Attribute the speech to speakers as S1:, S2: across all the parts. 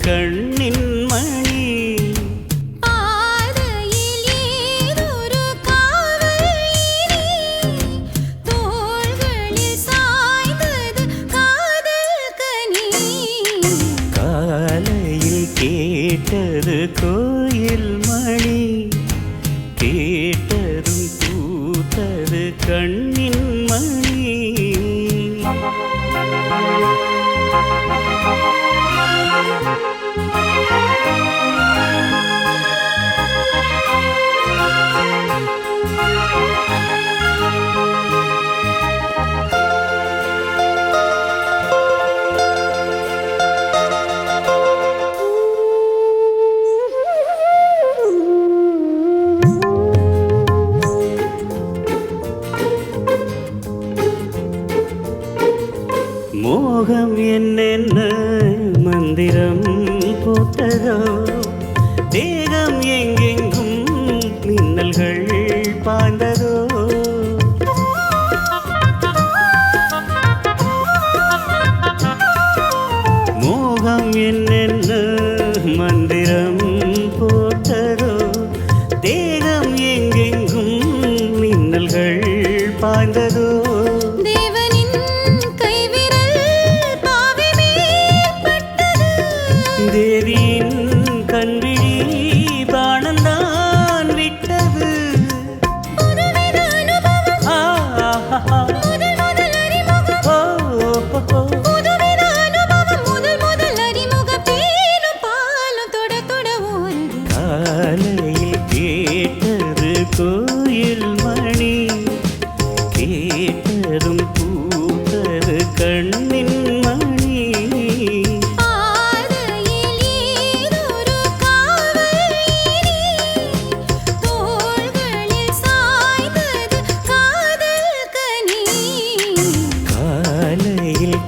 S1: கண்ணின் மணி.
S2: பாதையில் ஏதொரு காவல் தோள்களில் சாய்ந்தது காதல் கனி.
S1: காலையில் கேட்டது கோயில் மணி, கேட்டதும் பூத்தது கண்ணின் மணி. மோகம் என்னென்ன மந்திரம் போட்டதோ, தேகம் எங்கெங்கும் மின்னல்கள் பாய்ந்ததோ. மோகம் என்னென்ன மந்திரம் போட்டதோ, தேகம் எங்கெங்கும் மின்னல்கள் பாய்ந்ததோ. தேவியின் கண்விழி பாணந்தான் விட்டது. காலையில் கேட்டது கோயில் மணி, கேட்டதும் பூத்தது கண்ணின் மணி.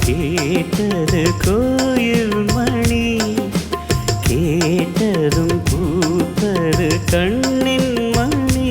S1: கேட்டது கோயில் மணி, கேட்டதும் பூத்தது கண்ணின் மணி.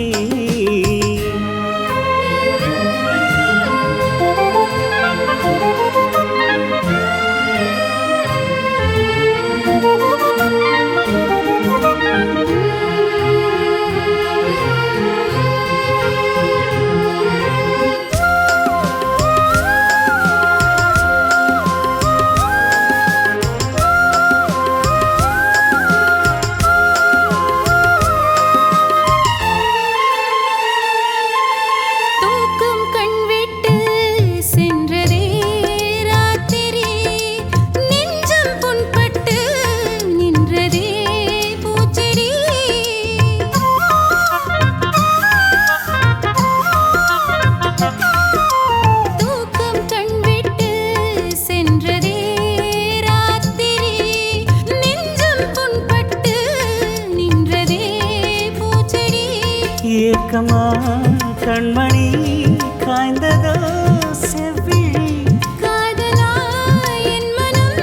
S1: ஏக்கமா கண்மணி காய்ந்ததோ செவ்விழி.
S2: காதலா என் மனம்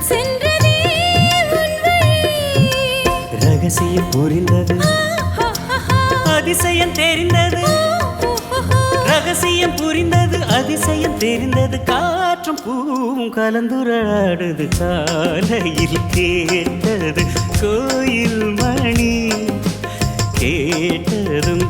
S2: சென்றதே உன் வழி.
S1: ரகசியம் புரிந்தது, அதிசயம் தெரிந்தது. ரகசியம் புரிந்தது, அதிசயம் தெரிந்தது. காற்றும் பூவும் கலந்துரையாடுது. காலையில் கேட்டது கோயில் மணி, கேட்டதும்